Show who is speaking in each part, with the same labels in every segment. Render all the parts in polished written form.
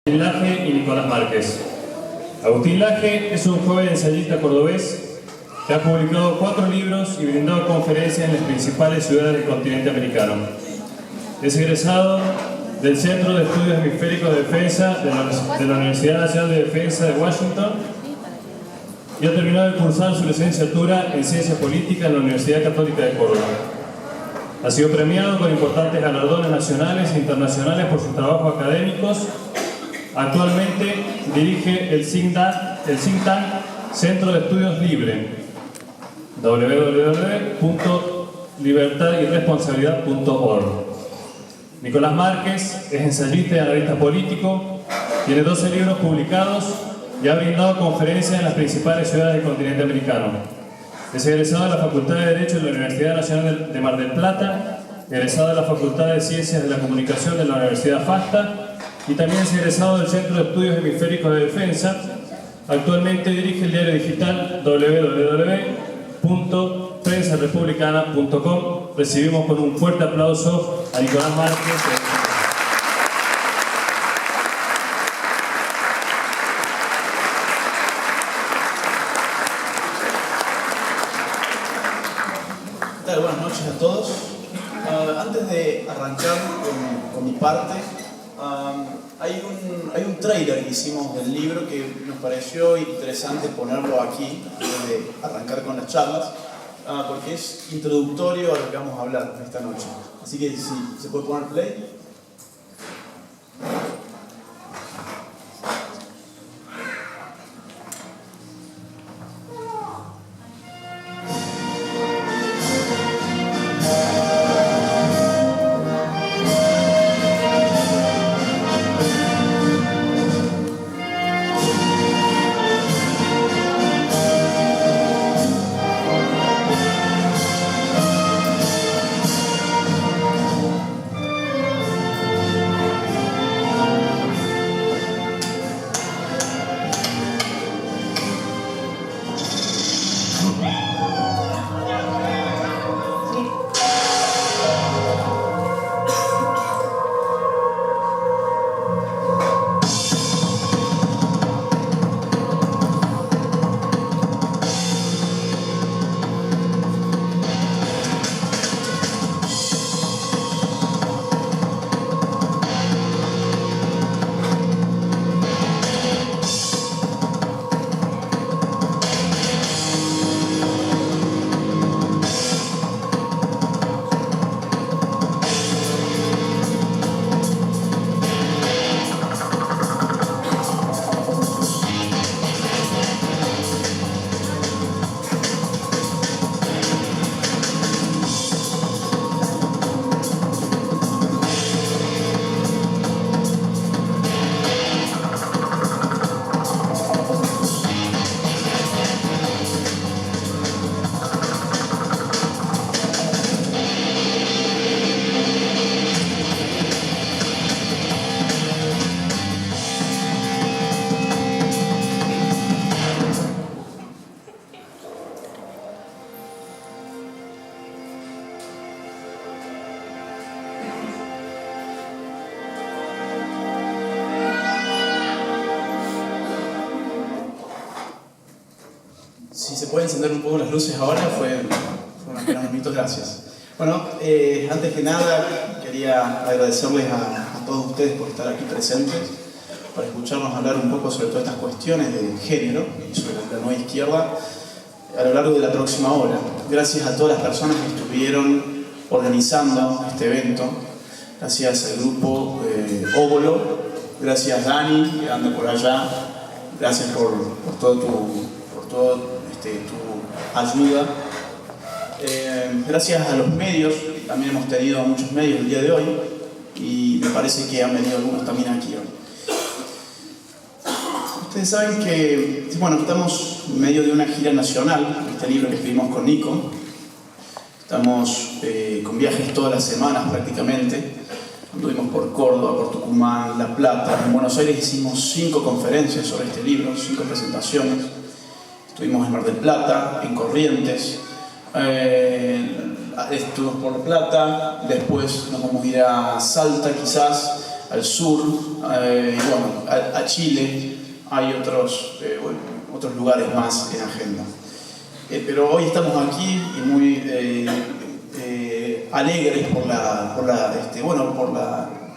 Speaker 1: Agustín Laje y Nicolás Márquez. Agustín Laje es un joven ensayista cordobés que ha publicado 4 libros y brindado conferencias en las principales ciudades del continente americano. Es egresado del Centro de Estudios Hemisféricos de Defensa de la Universidad Nacional de Defensa de Washington y ha terminado de cursar su licenciatura en Ciencias Políticas en la Universidad Católica de Córdoba. Ha sido premiado con importantes galardones nacionales e internacionales por sus trabajos académicos. Actualmente dirige el think tank Centro de Estudios Libre, www.libertadyresponsabilidad.org. Nicolás Márquez es ensayista y analista político, tiene 12 libros publicados y ha brindado conferencias en las principales ciudades del continente americano. Es egresado de la Facultad de Derecho de la Universidad Nacional de Mar del Plata, egresado de la Facultad de Ciencias de la Comunicación de la Universidad FASTA y también es egresado del Centro de Estudios Hemisféricos de Defensa. Actualmente dirige el diario digital www.prensarepublicana.com. Recibimos con un fuerte aplauso a Nicolás Márquez.
Speaker 2: Buenas noches a todos. Antes de arrancar con mi parte, hay un trailer que hicimos del libro que nos pareció interesante ponerlo aquí antes de arrancar con las charlas, porque es introductorio a lo que vamos a hablar esta noche. Así que si se puede poner play. Si se puede encender un poco las luces ahora, fueron apenas unos minutos, gracias. Bueno, antes que nada, quería agradecerles a todos ustedes por estar aquí presentes, para escucharnos hablar un poco sobre todas estas cuestiones de género y sobre la nueva izquierda a lo largo de la próxima hora. Gracias a todas las personas que estuvieron organizando este evento, gracias al grupo Óbolo, gracias Dani, que anda por allá, gracias por toda tu ayuda. Gracias a los medios, también hemos tenido muchos medios el día de hoy y me parece que han venido algunos también aquí hoy. Ustedes saben que, bueno, estamos en medio de una gira nacional, este libro que escribimos con Nico. Estamos con viajes todas las semanas prácticamente. Anduvimos por Córdoba, por Tucumán, La Plata. En Buenos Aires hicimos 5 conferencias sobre este libro, 5 presentaciones. Estuvimos en Mar del Plata, en Corrientes, estuvimos por La Plata, después nos vamos a ir a Salta quizás, al sur, a Chile. Hay otros lugares más en agenda. Pero hoy estamos aquí y muy alegres por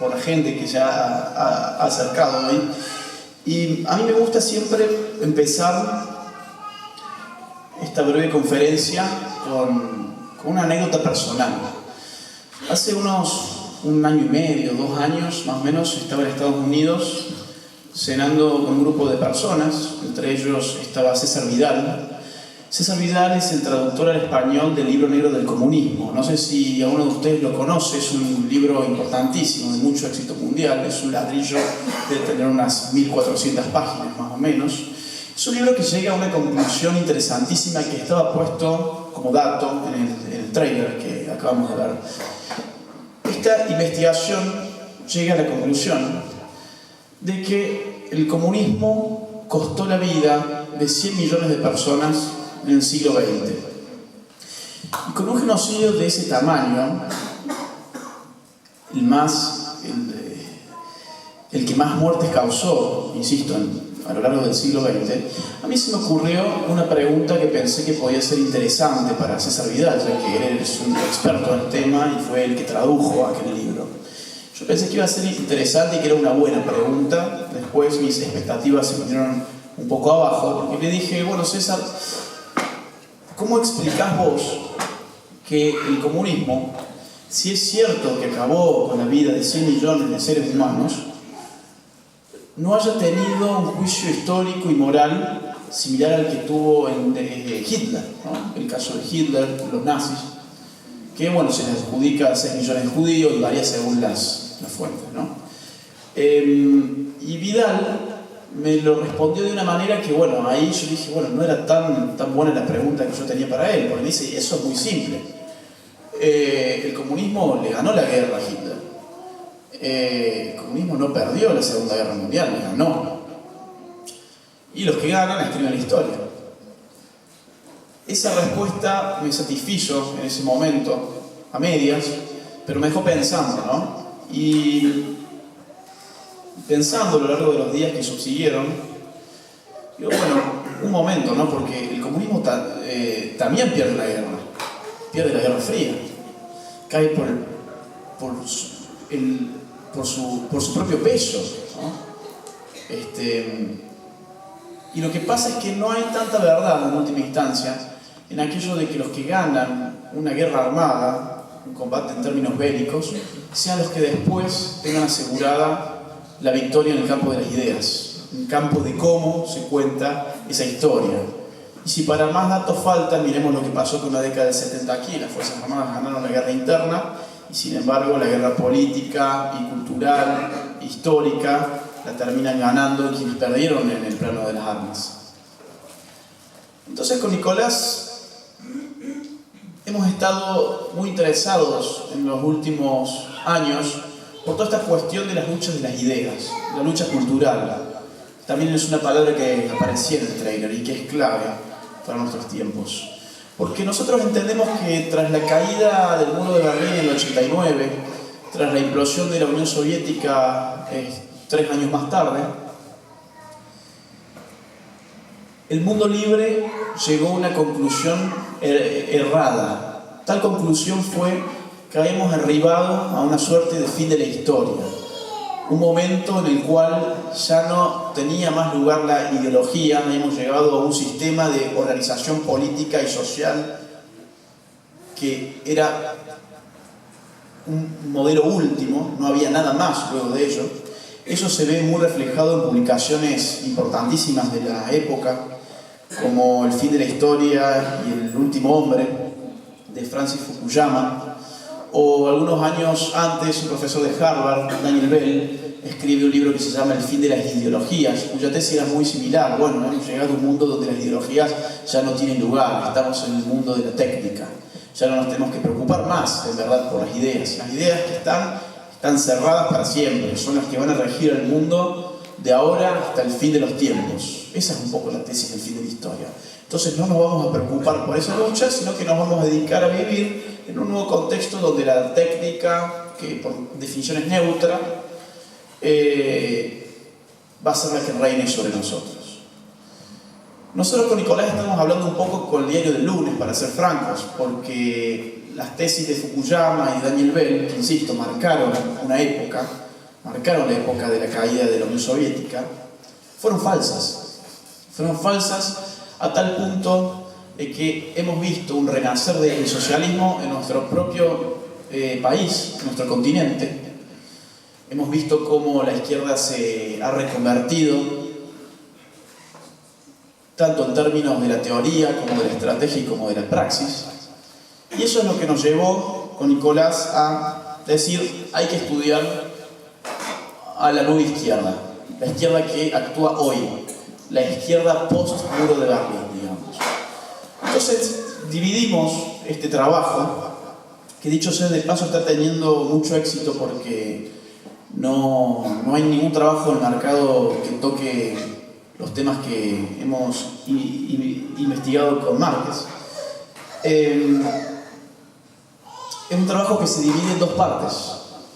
Speaker 2: la gente que ya ha acercado hoy. Y a mí me gusta siempre empezar esta breve conferencia con una anécdota personal. Hace un año y medio, 2 años más o menos, estaba en Estados Unidos cenando con un grupo de personas, entre ellos estaba César Vidal. César Vidal es el traductor al español del Libro Negro del Comunismo. No sé si alguno de ustedes lo conoce, es un libro importantísimo, de mucho éxito mundial, es un ladrillo, debe tener unas 1400 páginas más o menos. Es un libro que llega a una conclusión interesantísima que estaba puesto como dato en el trailer que acabamos de ver. Esta investigación llega a la conclusión de que el comunismo costó la vida de 100 millones de personas en el siglo XX. Y con un genocidio de ese tamaño, el que más muertes causó, insisto, a lo largo del siglo XX, a mí se me ocurrió una pregunta que pensé que podía ser interesante para César Vidal, ya que él es un experto en el tema y fue el que tradujo aquel libro. Yo pensé que iba a ser interesante y que era una buena pregunta. Después mis expectativas se vinieron un poco abajo, porque le dije, bueno, César, ¿cómo explicás vos que el comunismo, si es cierto que acabó con la vida de 100 millones de seres humanos, no haya tenido un juicio histórico y moral similar al que tuvo Hitler, ¿no? El caso de Hitler, los nazis, que bueno, se les adjudica a 6 millones de judíos y varía según las fuentes, ¿no? Y Vidal me lo respondió de una manera que, bueno, ahí yo dije, bueno, no era tan buena la pregunta que yo tenía para él, porque me dice, eso es muy simple. El comunismo le ganó la guerra a Hitler. El comunismo no perdió la Segunda Guerra Mundial, le ganó. Y los que ganan escriben la historia. Esa respuesta me satisfizo en ese momento, a medias, pero me dejó pensando, ¿no? Y pensando a lo largo de los días que subsiguieron, digo, bueno, un momento, ¿no? Porque el comunismo también pierde la Guerra Fría, cae por su propio peso, ¿no? Y lo que pasa es que no hay tanta verdad en última instancia en aquello de que los que ganan una guerra armada, un combate en términos bélicos, sean los que después tengan asegurada la victoria en el campo de las ideas, en el campo de cómo se cuenta esa historia. Y si para más datos faltan, miremos lo que pasó con la década del 70 aquí. Las Fuerzas Armadas ganaron la guerra interna y sin embargo la guerra política y cultural, histórica, la terminan ganando quienes perdieron en el plano de las armas. Entonces con Nicolás hemos estado muy interesados en los últimos años por toda esta cuestión de las luchas de las ideas, la lucha cultural. También es una palabra que aparecía en el trailer y que es clave para nuestros tiempos. Porque nosotros entendemos que tras la caída del muro de Berlín en el 89, tras la implosión de la Unión Soviética 3 años más tarde, el mundo libre llegó a una conclusión errada. Tal conclusión fue que habíamos arribado a una suerte de fin de la historia. Un momento en el cual ya no tenía más lugar la ideología, habíamos llegado a un sistema de organización política y social que era un modelo último, no había nada más luego de ello. Eso se ve muy reflejado en publicaciones importantísimas de la época, como El fin de la historia y El último hombre, de Francis Fukuyama, o algunos años antes, un profesor de Harvard, Daniel Bell, escribe un libro que se llama El fin de las ideologías, cuya tesis era muy similar. Bueno, hemos llegado a un mundo donde las ideologías ya no tienen lugar, estamos en el mundo de la técnica, ya no nos tenemos que preocupar más, en verdad, por las ideas. Las ideas que están cerradas para siempre, son las que van a regir el mundo de ahora hasta el fin de los tiempos. Esa es un poco la tesis del fin de la historia. Entonces no nos vamos a preocupar por esa lucha, sino que nos vamos a dedicar a vivir en un nuevo contexto donde la técnica, que por definición es neutra, va a ser la que reine sobre nosotros. Nosotros con Nicolás estamos hablando un poco con el diario del lunes, para ser francos, porque las tesis de Fukuyama y Daniel Bell, que insisto, marcaron la época de la caída de la Unión Soviética, fueron falsas. Fueron falsas a tal punto de que hemos visto un renacer del socialismo en nuestro propio país, en nuestro continente. Hemos visto cómo la izquierda se ha reconvertido, tanto en términos de la teoría, como de la estrategia y como de la praxis. Y eso es lo que nos llevó con Nicolás a decir, hay que estudiar a la nueva izquierda, la izquierda que actúa hoy, la izquierda post-muro de Berlín, digamos. Entonces, dividimos este trabajo, que dicho sea de paso está teniendo mucho éxito porque no hay ningún trabajo en el mercado que toque los temas que hemos investigado con Márquez. Es un trabajo que se divide en dos partes.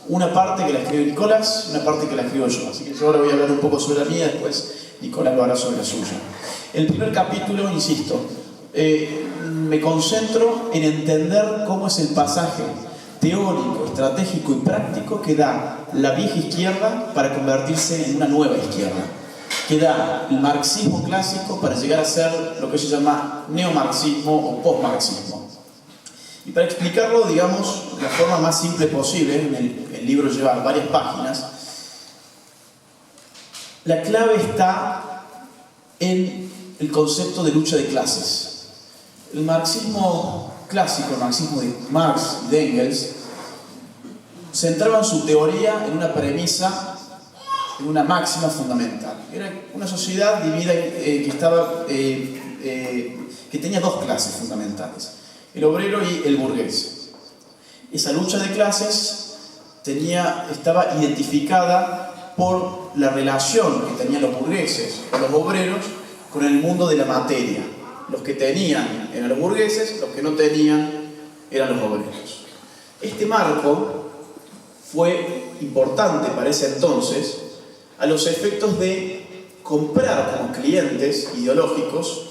Speaker 2: Una parte que la escribe Nicolás y una parte que la escribo yo. Así que yo ahora voy a hablar un poco sobre la mía, después Nicolás lo hará sobre la suya. El primer capítulo, insisto, me concentro en entender cómo es el pasaje teórico, estratégico y práctico que da la vieja izquierda para convertirse en una nueva izquierda, que da el marxismo clásico para llegar a ser lo que se llama neomarxismo o postmarxismo. Y para explicarlo, digamos, de la forma más simple posible, el libro lleva varias páginas, la clave está en el concepto de lucha de clases. El marxismo clásico, el marxismo de Marx y de Engels, centraban su teoría en una premisa, en una máxima fundamental. Era una sociedad dividida que tenía dos clases fundamentales, el obrero y el burgués. Esa lucha de clases estaba identificada por la relación que tenían los burgueses o los obreros con el mundo de la materia. Los que tenían eran los burgueses, los que no tenían eran los obreros. Este marco fue importante para ese entonces a los efectos de comprar como clientes ideológicos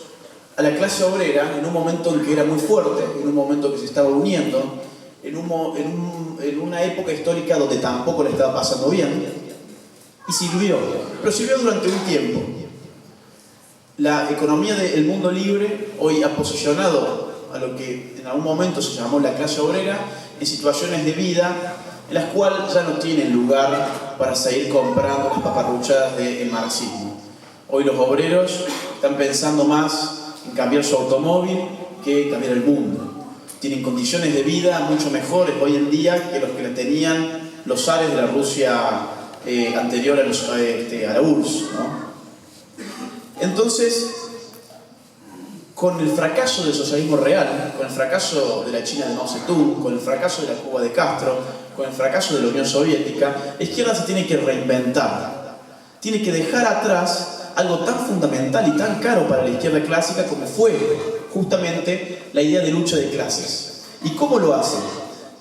Speaker 2: a la clase obrera en un momento en que era muy fuerte, en un momento que se estaba uniendo, en una época histórica donde tampoco le estaba pasando bien, y sirvió, pero sirvió durante un tiempo. La economía del mundo libre hoy ha posicionado a lo que en algún momento se llamó la clase obrera en situaciones de vida en las cuales ya no tienen lugar para seguir comprando las paparruchadas del marxismo. Hoy los obreros están pensando más en cambiar su automóvil que cambiar el mundo. Tienen condiciones de vida mucho mejores hoy en día que los que tenían los zares de la Rusia anterior a la URSS, ¿no? Entonces, con el fracaso del socialismo real, con el fracaso de la China de Mao Zedong, con el fracaso de la Cuba de Castro, con el fracaso de la Unión Soviética, la izquierda se tiene que reinventar. Tiene que dejar atrás algo tan fundamental y tan caro para la izquierda clásica como fue justamente la idea de lucha de clases. ¿Y cómo lo hace?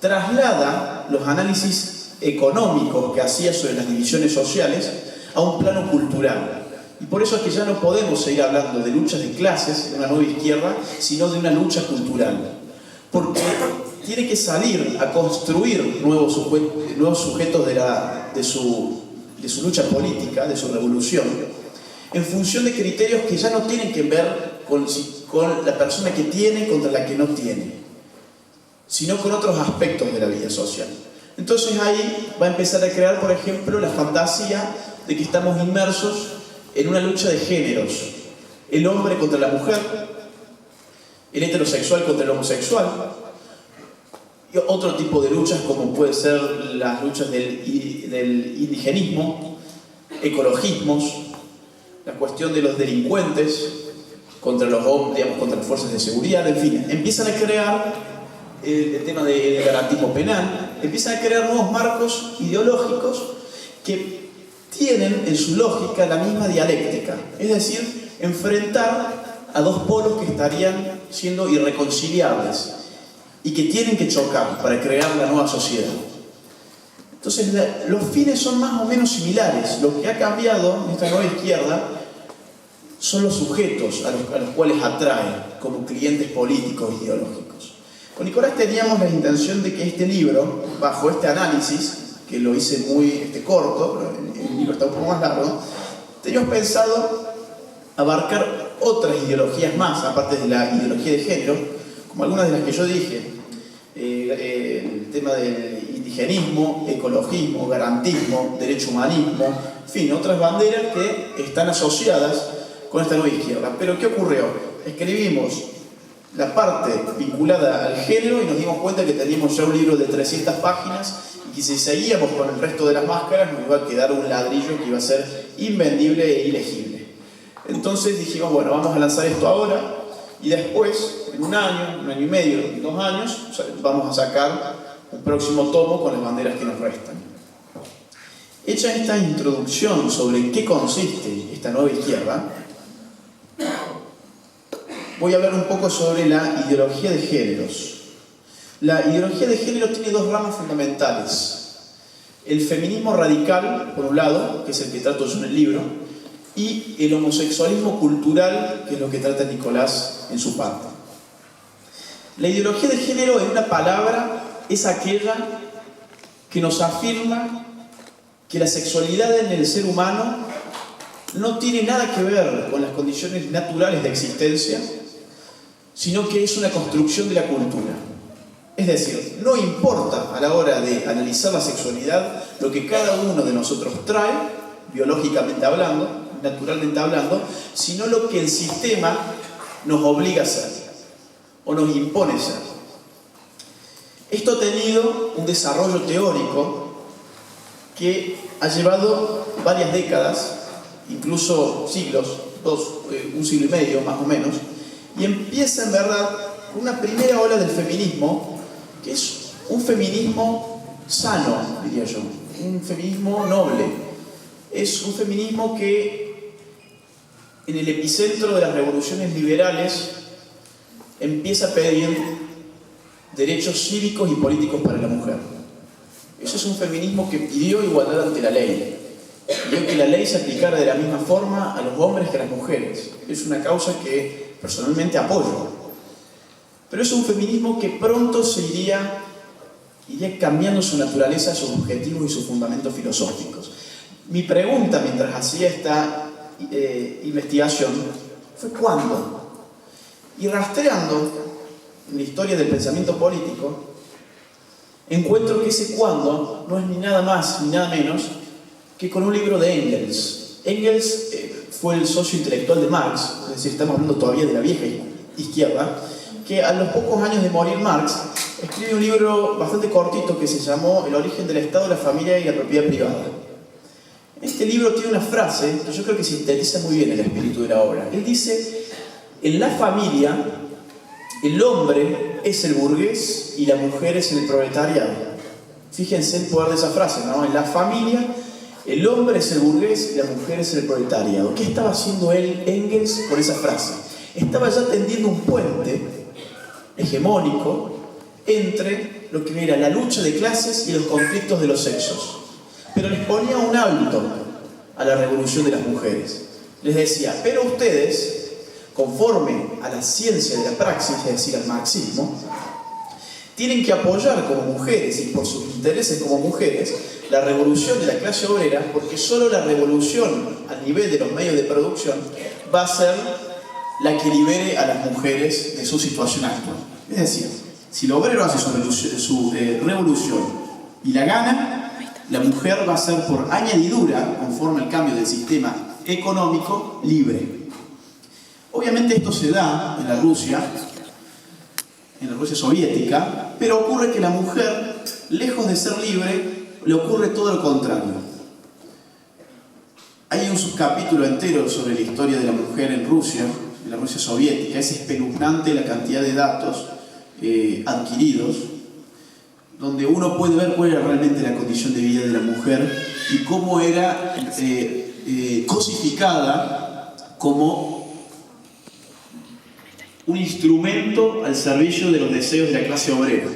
Speaker 2: Traslada los análisis económicos que hacía sobre las divisiones sociales a un plano cultural. Y por eso es que ya no podemos seguir hablando de luchas de clases en una nueva izquierda, sino de una lucha cultural. Porque tiene que salir a construir nuevos sujetos de su lucha política, de su revolución, en función de criterios que ya no tienen que ver con la persona que tiene contra la que no tiene, sino con otros aspectos de la vida social. Entonces ahí va a empezar a crear, por ejemplo, la fantasía de que estamos inmersos en una lucha de géneros, el hombre contra la mujer, el heterosexual contra el homosexual, y otro tipo de luchas como pueden ser las luchas del indigenismo, ecologismos, la cuestión de los delincuentes contra contra las fuerzas de seguridad, en fin, empiezan a crear el tema del garantismo penal, empiezan a crear nuevos marcos ideológicos que tienen en su lógica la misma dialéctica, es decir, enfrentar a dos polos que estarían siendo irreconciliables y que tienen que chocar para crear la nueva sociedad. Entonces los fines son más o menos similares. Lo que ha cambiado en esta nueva izquierda son los sujetos a los cuales atrae como clientes políticos e ideológicos. Con Nicolás teníamos la intención de que este libro, bajo este análisis, que lo hice muy corto, pero el libro está un poco más largo, teníamos pensado abarcar otras ideologías más, aparte de la ideología de género, como algunas de las que yo dije, el tema del indigenismo, ecologismo, garantismo, derecho humanismo, en fin, otras banderas que están asociadas con esta nueva izquierda. Pero ¿qué ocurrió? Escribimos la parte vinculada al género y nos dimos cuenta que teníamos ya un libro de 300 páginas y que si seguíamos con el resto de las máscaras nos iba a quedar un ladrillo que iba a ser invendible e ilegible. Entonces dijimos, bueno, vamos a lanzar esto ahora y después, en un año y medio, 2 años, vamos a sacar un próximo tomo con las banderas que nos restan. Hecha esta introducción sobre en qué consiste esta nueva izquierda, voy a hablar un poco sobre la ideología de géneros. La ideología de género tiene 2 ramas fundamentales. El feminismo radical, por un lado, que es el que trato yo en el libro, y el homosexualismo cultural, que es lo que trata Nicolás en su parte. La ideología de género, en una palabra, es aquella que nos afirma que la sexualidad en el ser humano no tiene nada que ver con las condiciones naturales de existencia, sino que es una construcción de la cultura. Es decir, no importa a la hora de analizar la sexualidad lo que cada uno de nosotros trae, biológicamente hablando, naturalmente hablando, sino lo que el sistema nos obliga a hacer o nos impone ser. Esto ha tenido un desarrollo teórico que ha llevado varias décadas, incluso siglos, un siglo y medio más o menos, y empieza en verdad con una primera ola del feminismo, que es un feminismo sano, diría yo, un feminismo noble. Es un feminismo que en el epicentro de las revoluciones liberales empieza a pedir derechos cívicos y políticos para la mujer. Eso es un feminismo que pidió igualdad ante la ley. Pidió que la ley se aplicara de la misma forma a los hombres que a las mujeres. Es una causa que personalmente apoyo. Pero es un feminismo que pronto se iría cambiando su naturaleza, sus objetivos y sus fundamentos filosóficos. Mi pregunta mientras hacía esta investigación fue ¿cuándo? Y rastreando en la historia del pensamiento político, encuentro que ese cuándo no es ni nada más ni nada menos que con un libro de Engels. Engels fue el socio intelectual de Marx, es decir, estamos hablando todavía de la vieja izquierda, que a los pocos años de morir Marx escribe un libro bastante cortito que se llamó El origen del Estado, la familia y la propiedad privada. Este libro tiene una frase que yo creo que sintetiza muy bien el espíritu de la obra. Él dice, en la familia el hombre es el burgués y la mujer es el proletariado. Fíjense el poder de esa frase, ¿no? En la familia el hombre es el burgués y la mujer es el proletariado. ¿Qué estaba haciendo él, Engels, con esa frase? Estaba ya tendiendo un puente hegemónico entre lo que era la lucha de clases y los conflictos de los sexos. Pero les ponía un alto a la revolución de las mujeres. Les decía, pero ustedes, conforme a la ciencia de la praxis, es decir, al marxismo, tienen que apoyar como mujeres y por sus intereses como mujeres la revolución de la clase obrera, porque solo la revolución a nivel de los medios de producción va a ser la que libere a las mujeres de su situación actual. Es decir, si el obrero hace su revolución y la gana, la mujer va a ser por añadidura, conforme al cambio del sistema económico, libre. Obviamente esto se da en la Rusia soviética, pero ocurre que la mujer, lejos de ser libre, le ocurre todo lo contrario. Hay un subcapítulo entero sobre la historia de la mujer en Rusia, en la Rusia soviética. Es espeluznante la cantidad de datos adquiridos, donde uno puede ver cuál era realmente la condición de vida de la mujer y cómo era cosificada como un instrumento al servicio de los deseos de la clase obrera.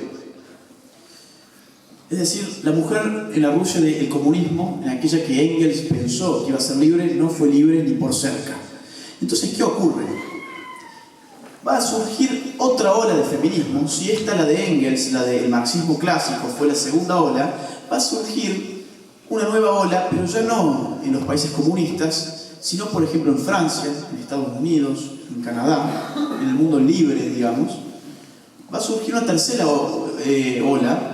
Speaker 2: Es decir, la mujer en la Rusia del comunismo, en aquella que Engels pensó que iba a ser libre, no fue libre ni por cerca. Entonces, ¿qué ocurre? Va a surgir otra ola de feminismo. Si esta, la de Engels, la del marxismo clásico, fue la segunda ola, va a surgir una nueva ola, pero ya no en los países comunistas, sino, por ejemplo, en Francia, en Estados Unidos, en Canadá, en el mundo libre, digamos. Va a surgir una tercera ola,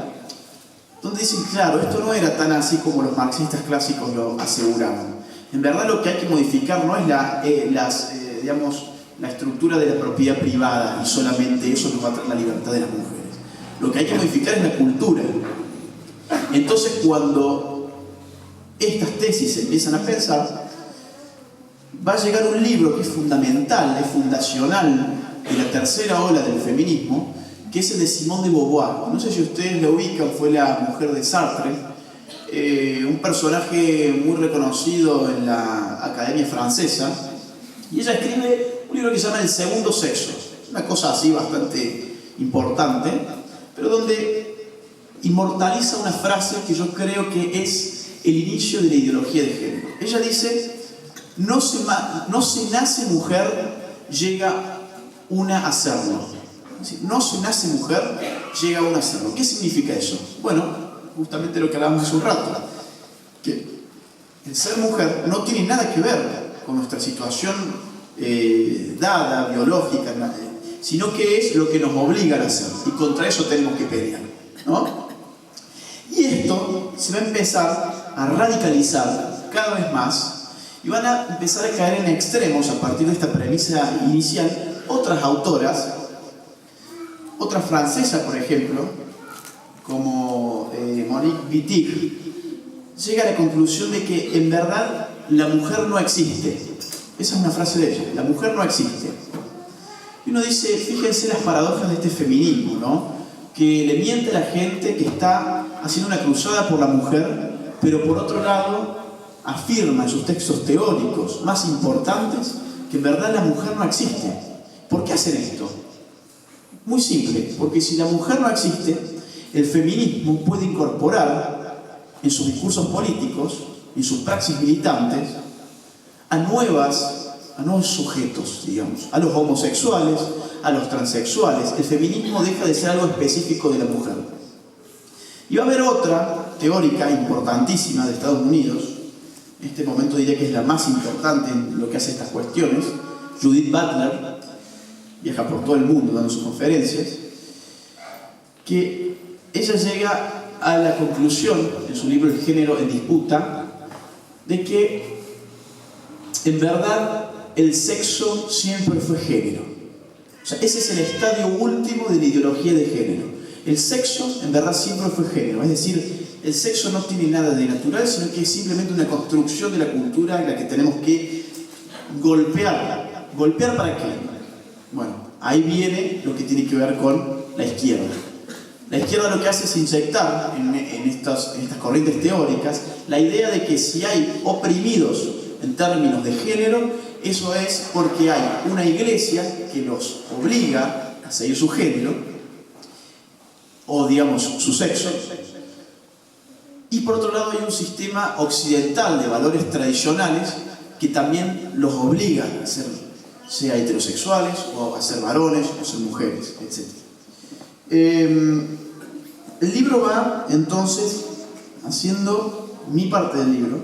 Speaker 2: donde dicen, claro, esto no era tan así como los marxistas clásicos lo aseguraban. En verdad lo que hay que modificar no es la estructura de la propiedad privada y solamente eso nos va a traer la libertad de las mujeres. Lo que hay que modificar es la cultura. Entonces, cuando estas tesis se empiezan a pensar, va a llegar un libro que es fundamental, es fundacional de la tercera ola del feminismo, que es el de Simone de Beauvoir. No sé si ustedes la ubican, fue la mujer de Sartre, un personaje muy reconocido en la Academia Francesa, y ella escribe un libro que se llama El Segundo Sexo, una cosa así bastante importante, pero donde inmortaliza una frase que yo creo que es el inicio de la ideología de género. Ella dice, no se nace mujer, llega una a serlo. No se nace mujer, llega una a serlo. ¿Qué significa eso? Bueno, justamente lo que hablábamos hace un rato, que el ser mujer no tiene nada que ver con nuestra situación dada, biológica, sino que es lo que nos obliga a hacer, y contra eso tenemos que pelear, ¿no? Y esto se va a empezar a radicalizar cada vez más, y van a empezar a caer en extremos a partir de esta premisa inicial otras autoras. Otra francesa, por ejemplo, como Monique Wittig, llega a la conclusión de que en verdad la mujer no existe. Esa es una frase de ella, la mujer no existe. Y uno dice, fíjense las paradojas de este feminismo, ¿no? Que le miente a la gente que está haciendo una cruzada por la mujer, pero por otro lado afirma en sus textos teóricos más importantes que en verdad la mujer no existe. ¿Por qué hacen esto? Muy simple, porque si la mujer no existe, el feminismo puede incorporar en sus discursos políticos, en sus praxis militantes, a nuevos sujetos, digamos, a los homosexuales, a los transexuales. El feminismo deja de ser algo específico de la mujer. Y va a haber otra teórica importantísima de Estados Unidos, en este momento diría que es la más importante en lo que hace estas cuestiones, Judith Butler, viaja por todo el mundo dando sus conferencias, que ella llega a la conclusión, en su libro El género en disputa, de que en verdad el sexo siempre fue género. O sea, ese es el estadio último de la ideología de género. El sexo en verdad siempre fue género, es decir, el sexo no tiene nada de natural, sino que es simplemente una construcción de la cultura en la que tenemos que golpear. ¿Golpear para qué? Bueno, ahí viene lo que tiene que ver con la izquierda. La izquierda lo que hace es inyectar en estas corrientes teóricas la idea de que si hay oprimidos en términos de género, eso es porque hay una iglesia que los obliga a seguir su género, o digamos su sexo, y por otro lado hay un sistema occidental de valores tradicionales que también los obliga a ser, sea heterosexuales, o a ser varones, o a ser mujeres, etc. El libro va, entonces, haciendo, mi parte del libro,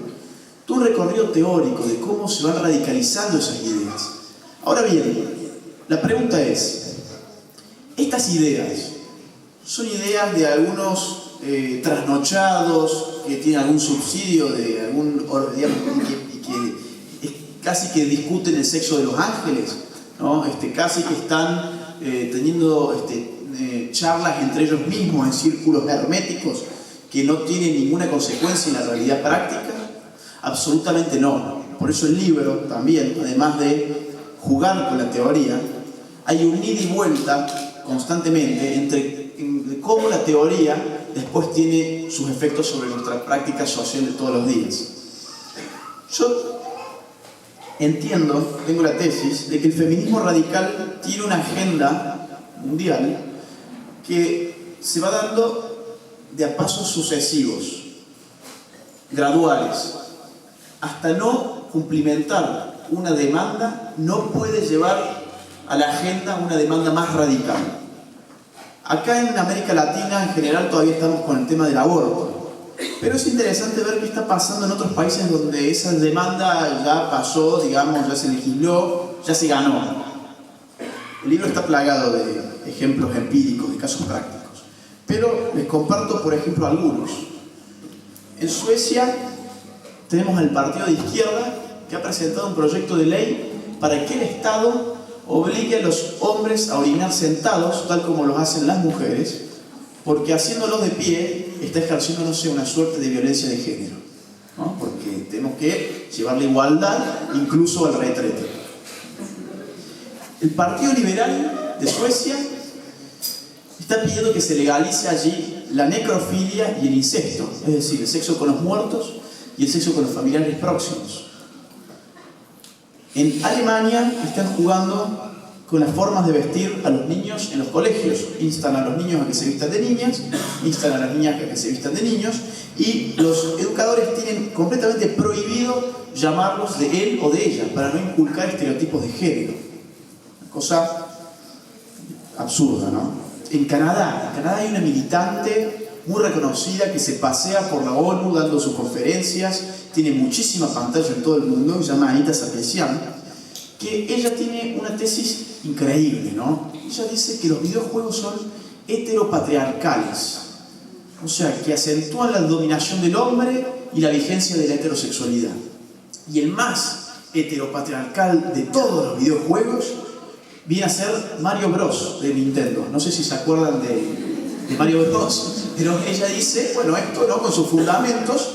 Speaker 2: todo un recorrido teórico de cómo se van radicalizando esas ideas. Ahora bien, la pregunta es, ¿estas ideas son ideas de algunos trasnochados que tienen algún subsidio de algún, digamos, y que casi que discuten el sexo de los ángeles, ¿no? Casi que están teniendo charlas entre ellos mismos en círculos herméticos que no tienen ninguna consecuencia en la realidad práctica? Absolutamente no. Por eso el libro también, además de jugar con la teoría, hay un ida y vuelta constantemente entre cómo la teoría después tiene sus efectos sobre nuestra práctica social de todos los días. Yo entiendo, tengo la tesis, de que el feminismo radical tiene una agenda mundial que se va dando de a pasos sucesivos, graduales, hasta no cumplimentar una demanda, no puede llevar a la agenda una demanda más radical. Acá en América Latina en general todavía estamos con el tema del aborto, pero es interesante ver qué está pasando en otros países donde esa demanda ya pasó, digamos, ya se legisló, ya se ganó. El libro está plagado de ejemplos empíricos, de casos prácticos, pero les comparto, por ejemplo, algunos. En Suecia tenemos al partido de izquierda que ha presentado un proyecto de ley para que el Estado obligue a los hombres a orinar sentados, tal como lo hacen las mujeres, porque haciéndolo de pie está ejerciendo, no sé, una suerte de violencia de género, ¿no? Porque tenemos que llevar la igualdad incluso al retrete. El Partido Liberal de Suecia está pidiendo que se legalice allí la necrofilia y el incesto, es decir, el sexo con los muertos y el sexo con los familiares próximos. En Alemania están jugando con las formas de vestir a los niños en los colegios. Instan a los niños a que se vistan de niñas, instan a las niñas a que se vistan de niños, y los educadores tienen completamente prohibido llamarlos de él o de ella, para no inculcar estereotipos de género. Una cosa absurda, ¿no? En Canadá hay una militante muy reconocida que se pasea por la ONU dando sus conferencias, tiene muchísima pantalla en todo el mundo, se llama Anita Sarkeesian, que ella tiene una tesis increíble, ¿no? Ella dice que los videojuegos son heteropatriarcales, o sea, que acentúan la dominación del hombre y la vigencia de la heterosexualidad. Y el más heteropatriarcal de todos los videojuegos viene a ser Mario Bros. De Nintendo. No sé si se acuerdan de Mario Bros., pero ella dice, bueno, esto, ¿no?, con sus fundamentos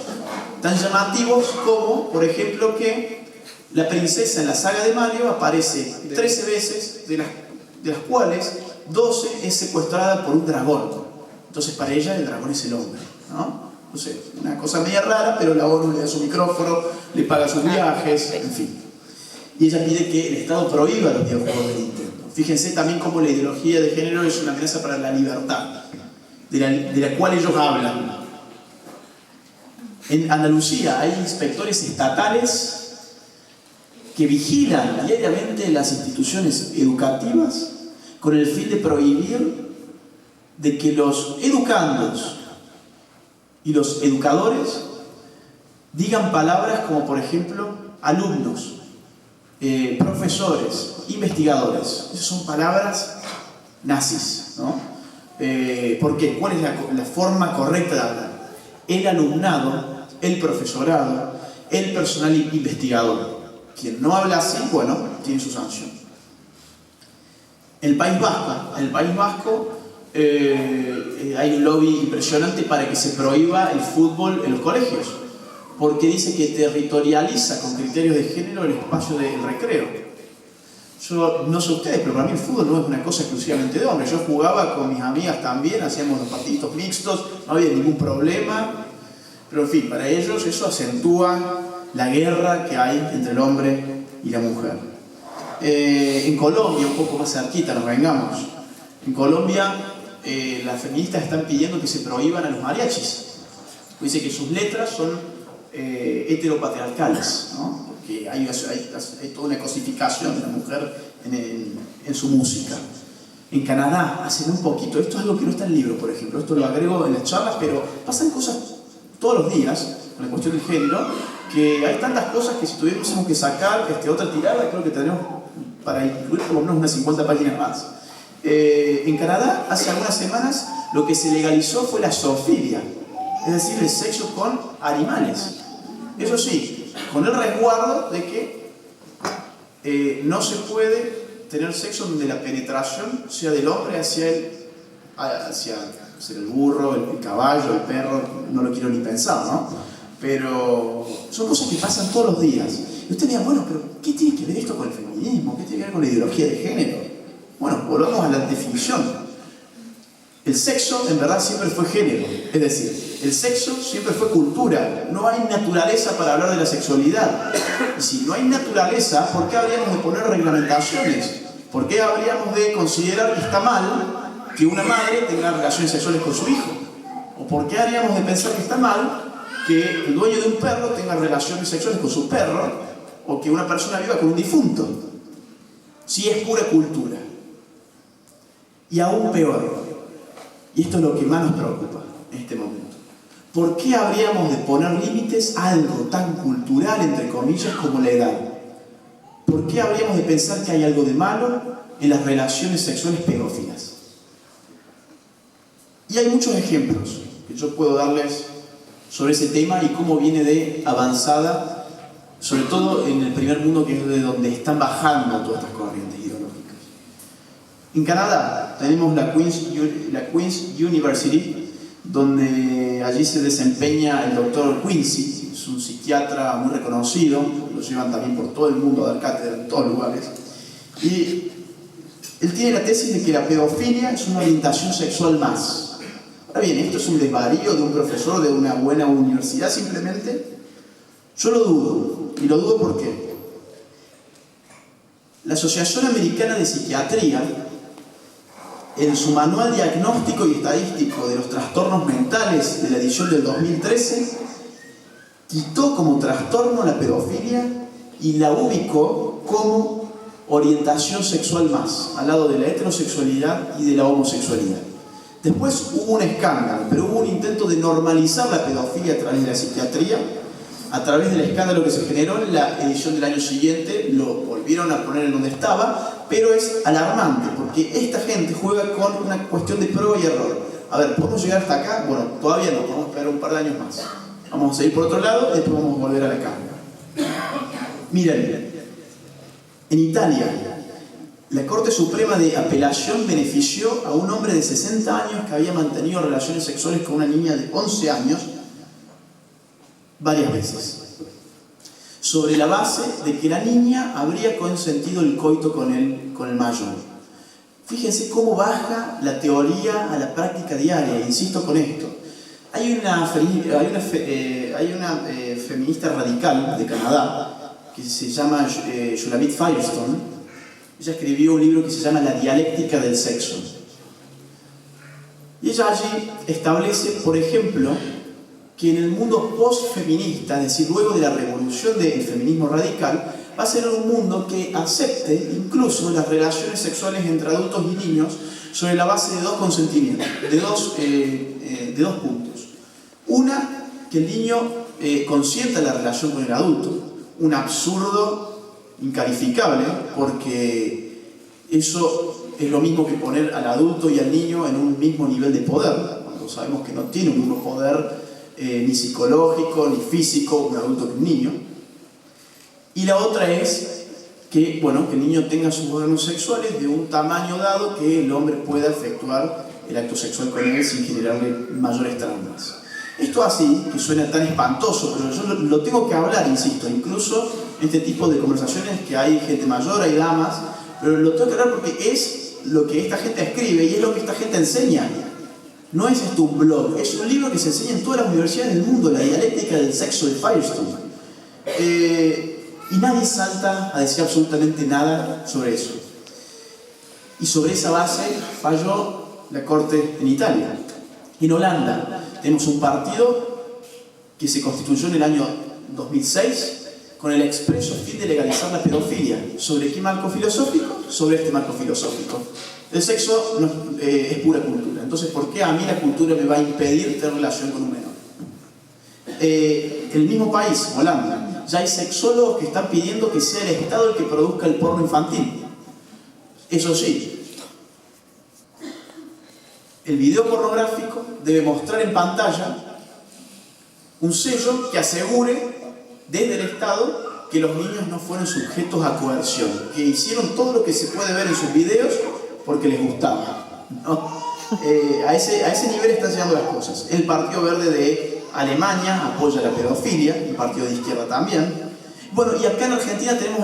Speaker 2: tan llamativos como, por ejemplo, que la princesa en la saga de Mario aparece 13 veces, de las cuales 12 es secuestrada por un dragón. Entonces para ella el dragón es el hombre, ¿no? No sé, una cosa media rara, pero la ONU le da su micrófono, le paga sus viajes, en fin. Y ella pide que el Estado prohíba los videojuegos de Nintendo. Fíjense también cómo la ideología de género es una amenaza para la libertad, de la cual ellos hablan. En Andalucía hay inspectores estatales que vigilan diariamente las instituciones educativas con el fin de prohibir de que los educandos y los educadores digan palabras como, por ejemplo, alumnos, profesores, investigadores. Esas son palabras nazis, ¿no? ¿Por qué? ¿Cuál es la forma correcta de hablar? El alumnado, el profesorado, el personal investigador. Quien no habla así, bueno, tiene su sanción. En el País Vasco hay un lobby impresionante para que se prohíba el fútbol en los colegios, porque dice que territorializa con criterios de género el espacio del recreo. Yo no sé ustedes, pero para mí el fútbol no es una cosa exclusivamente de hombres. Yo jugaba con mis amigas también, hacíamos los partidos mixtos, no había ningún problema, pero en fin, para ellos eso acentúa la guerra que hay entre el hombre y la mujer. En Colombia, un poco más cerquita, nos vengamos. En Colombia, las feministas están pidiendo que se prohíban a los mariachis. Dice que sus letras son heteropatriarcales, ¿no? Porque hay toda una cosificación de la mujer en su música. En Canadá hacen un poquito, esto es algo que no está en el libro, por ejemplo, esto lo agrego en las charlas, pero pasan cosas todos los días con la cuestión del género, que hay tantas cosas que si tuviésemos que sacar otra tirada, creo que tenemos para incluir por lo menos unas 50 páginas más. En Canadá, hace algunas semanas, lo que se legalizó fue la zoofilia, es decir, el sexo con animales. Eso sí, con el resguardo de que no se puede tener sexo donde la penetración sea del hombre hacia el burro, el caballo, el perro, no lo quiero ni pensar, ¿no? Pero son cosas que pasan todos los días. Y usted dirá, bueno, pero ¿qué tiene que ver esto con el feminismo? ¿Qué tiene que ver con la ideología de género? Bueno, volvamos a la definición. El sexo en verdad siempre fue género, es decir, el sexo siempre fue cultura. No hay naturaleza para hablar de la sexualidad. Y si no hay naturaleza, ¿por qué habríamos de poner reglamentaciones? ¿Por qué habríamos de considerar que está mal que una madre tenga relaciones sexuales con su hijo? ¿O por qué haríamos de pensar que está mal que el dueño de un perro tenga relaciones sexuales con su perro o que una persona viva con un difunto? Si es pura cultura. Y aún peor, y esto es lo que más nos preocupa en este momento, ¿por qué habríamos de poner límites a algo tan cultural, entre comillas, como la edad? ¿Por qué habríamos de pensar que hay algo de malo en las relaciones sexuales pedófilas? Y hay muchos ejemplos que yo puedo darles sobre ese tema y cómo viene de avanzada, sobre todo en el primer mundo, que es de donde están bajando todas estas corrientes ideológicas. En Canadá tenemos la Queen's University, donde allí se desempeña el doctor Quincy, es un psiquiatra muy reconocido, lo llevan también por todo el mundo a dar cátedra en todos lugares, y él tiene la tesis de que la pedofilia es una orientación sexual más. Ahora bien, ¿esto es un desvarío de un profesor de una buena universidad simplemente? Yo lo dudo, y lo dudo ¿por qué? La Asociación Americana de Psiquiatría, en su manual diagnóstico y estadístico de los trastornos mentales de la edición del 2013, quitó como trastorno la pedofilia y la ubicó como orientación sexual más, al lado de la heterosexualidad y de la homosexualidad. Después hubo un escándalo, pero hubo un intento de normalizar la pedofilia a través de la psiquiatría. A través del escándalo que se generó en la edición del año siguiente, lo volvieron a poner en donde estaba, pero es alarmante, porque esta gente juega con una cuestión de prueba y error. A ver, ¿podemos llegar hasta acá? Bueno, todavía no, vamos a esperar un par de años más. Vamos a seguir por otro lado y después vamos a volver a la carga. Miren, en Italia, la Corte Suprema de Apelación benefició a un hombre de 60 años que había mantenido relaciones sexuales con una niña de 11 años varias veces, sobre la base de que la niña habría consentido el coito con el mayor. Fíjense cómo baja la teoría a la práctica diaria, insisto con esto. Hay una feminista radical de Canadá que se llama Shulamit Firestone. Ella escribió un libro que se llama La dialéctica del sexo. Y ella allí establece, por ejemplo, que en el mundo post-feminista, es decir, luego de la revolución del feminismo radical, va a ser un mundo que acepte incluso las relaciones sexuales entre adultos y niños sobre la base de dos consentimientos, de dos puntos. Una, que el niño consienta la relación con el adulto, un absurdo incalificable, porque eso es lo mismo que poner al adulto y al niño en un mismo nivel de poder, cuando sabemos que no tiene un mismo poder ni psicológico, ni físico, un adulto que un niño. Y la otra es que, bueno, que el niño tenga sus órganos sexuales de un tamaño dado que el hombre pueda efectuar el acto sexual con él sin generarle mayores traumas. Esto así, que suena tan espantoso, pero yo lo tengo que hablar, insisto, incluso en este tipo de conversaciones que hay gente mayor, hay damas, pero lo tengo que hablar porque es lo que esta gente escribe y es lo que esta gente enseña. No es esto un blog, es un libro que se enseña en todas las universidades del mundo, La dialéctica del sexo de Firestone. Y nadie salta a decir absolutamente nada sobre eso. Y sobre esa base falló la Corte en Italia. En Holanda tenemos un partido que se constituyó en el año 2006 con el expreso fin de legalizar la pedofilia. ¿Sobre qué marco filosófico? Sobre este marco filosófico. El sexo es pura cultura. Entonces, ¿por qué a mí la cultura me va a impedir tener relación con un menor? En el mismo país, Holanda, ya hay sexólogos que están pidiendo que sea el Estado el que produzca el porno infantil. Eso sí, el video pornográfico debe mostrar en pantalla un sello que asegure desde el Estado que los niños no fueron sujetos a coerción, que hicieron todo lo que se puede ver en sus videos porque les gustaba, ¿no? A ese nivel están llegando las cosas. El Partido Verde de Alemania apoya la pedofilia, el partido de izquierda también. Bueno, y acá en Argentina tenemos